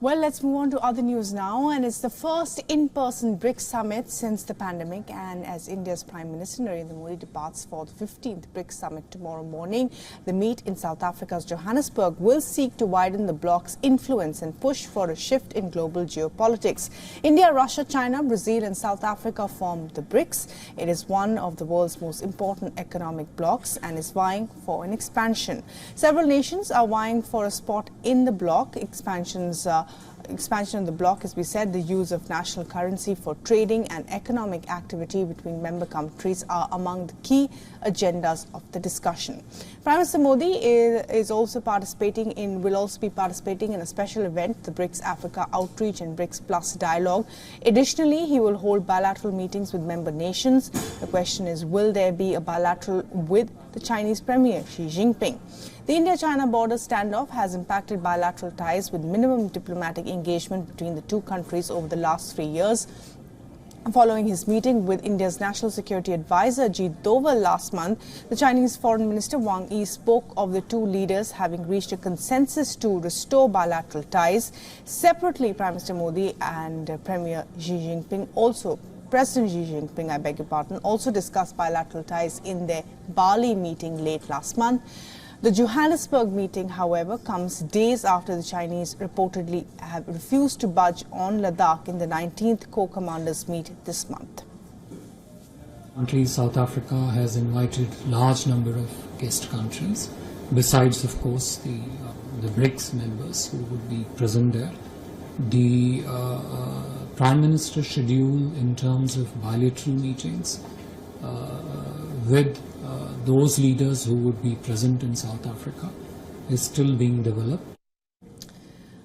Well, let's move on to other news now, and it's the first in-person BRICS summit since the pandemic, and as India's Prime Minister Narendra Modi departs for the 15th BRICS summit tomorrow morning, the meet in South Africa's Johannesburg will seek to widen the bloc's influence and push for a shift in global geopolitics. India, Russia, China, Brazil and South Africa form the BRICS. It is one of the world's most important economic blocs and is vying for an expansion. Several nations are vying for a spot in the bloc. Expansion of the bloc, as we said, the use of national currency for trading and economic activity between member countries are among the key agendas of the discussion. Prime Minister Modi will also be participating in a special event, the BRICS Africa Outreach and BRICS Plus Dialogue. Additionally, he will hold bilateral meetings with member nations. The question is, will there be a bilateral with the Chinese Premier Xi Jinping? The India-China border standoff has impacted bilateral ties with minimum diplomatic engagement between the two countries over the last 3 years. Following his meeting with India's National Security Advisor Ajit Doval last month, the Chinese Foreign Minister Wang Yi spoke of the two leaders having reached a consensus to restore bilateral ties. Separately, Prime Minister Modi and President Xi Jinping, also discussed bilateral ties in their Bali meeting late last month. The Johannesburg meeting, however, comes days after the Chinese reportedly have refused to budge on Ladakh in the 19th co-commanders meet this month. South Africa has invited large number of guest countries, besides, of course, the BRICS members who would be present there. The Prime Minister's schedule in terms of bilateral meetings with those leaders who would be present in South Africa is still being developed.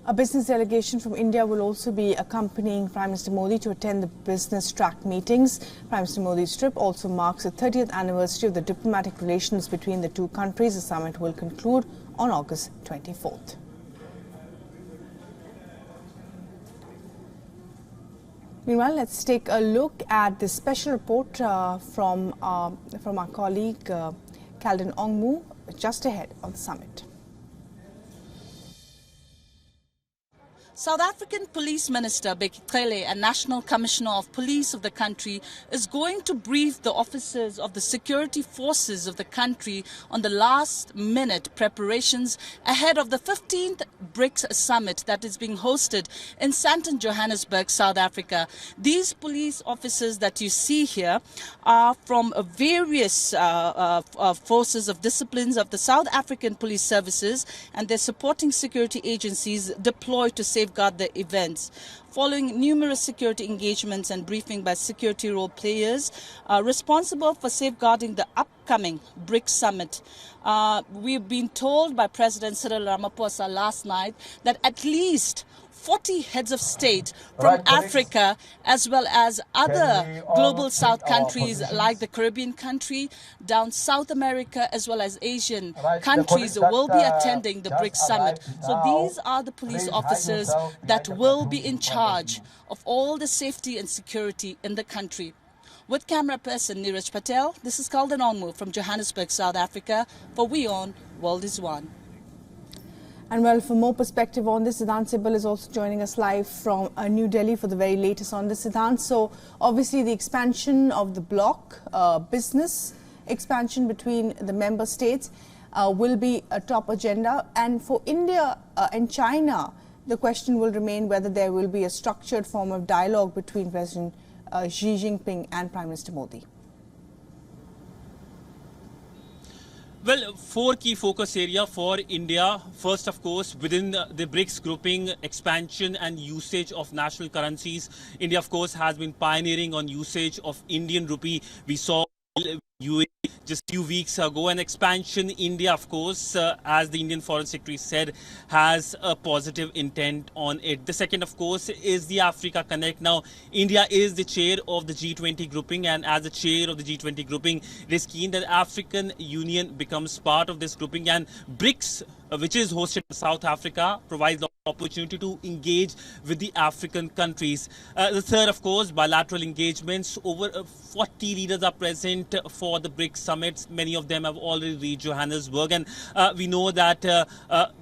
A business delegation from India will also be accompanying Prime Minister Modi to attend the business track meetings. Prime Minister Modi's trip also marks the 30th anniversary of the diplomatic relations between the two countries. The summit will conclude on August 24th. Meanwhile, let's take a look at this special report from our colleague Calden Ongmu just ahead of the summit. South African Police Minister Bheki Cele and National Commissioner of Police of the country is going to brief the officers of the security forces of the country on the last-minute preparations ahead of the 15th BRICS summit that is being hosted in Sandton, Johannesburg, South Africa. These police officers that you see here are from various forces of disciplines of the South African police services, and their supporting security agencies deployed to safeguard the events. Following numerous security engagements and briefing by security role players responsible for safeguarding the upcoming BRICS summit, we've been told by President Cyril Ramaphosa last night that at least 40 heads of state from Africa as well as other global south countries like the Caribbean country, down South America as well as Asian countries will be attending the BRICS summit. So these are the police officers that will be in charge of all the safety and security in the country. With camera person Neeraj Patel, this is Calden Ongmu from Johannesburg, South Africa for WION World is One. And well, for more perspective on this, Siddhant Sibal is also joining us live from New Delhi for the very latest on this, Siddhant. So obviously the expansion of the bloc, business expansion between the member states will be a top agenda. And for India and China, the question will remain whether there will be a structured form of dialogue between President Xi Jinping and Prime Minister Modi. Well, four key focus areas for India. First, of course, within the BRICS grouping, expansion and usage of national currencies. India, of course, has been pioneering on usage of Indian rupee. We saw UAE just a few weeks ago. An expansion, India, of course, as the Indian Foreign Secretary said, has a positive intent on it. The second, of course, is the Africa Connect. Now, India is the chair of the G20 grouping, and as the chair of the G20 grouping, it is keen that African Union becomes part of this grouping, and BRICS which is hosted in South Africa, provides the opportunity to engage with the African countries. The third, of course, bilateral engagements. Over 40 leaders are present for the BRICS summits. Many of them have already reached Johannesburg, and we know that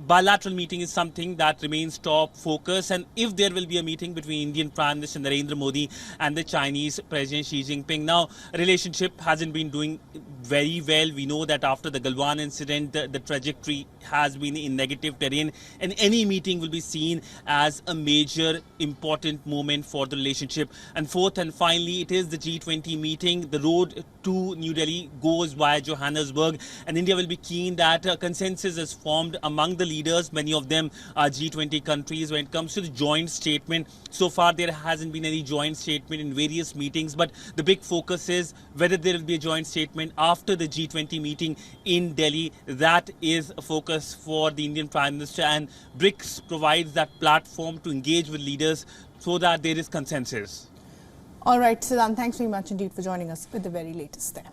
bilateral meeting is something that remains top focus. And if there will be a meeting between Indian Prime Minister Narendra Modi and the Chinese President Xi Jinping, now relationship hasn't been doing very well. We know that after the Galwan incident, the trajectory has been in negative terrain, and any meeting will be seen as a major important moment for the relationship. And fourth and finally, it is the G20 meeting. The road to New Delhi goes via Johannesburg, and India will be keen that a consensus is formed among the leaders. Many of them are G20 countries. When it comes to the joint statement, so far there hasn't been any joint statement in various meetings, but the big focus is whether there will be a joint statement after the G20 meeting in Delhi. That is a focus for the Indian Prime Minister, and BRICS provides that platform to engage with leaders so that there is consensus. All right, Siddhant, thanks very much indeed for joining us with the very latest there.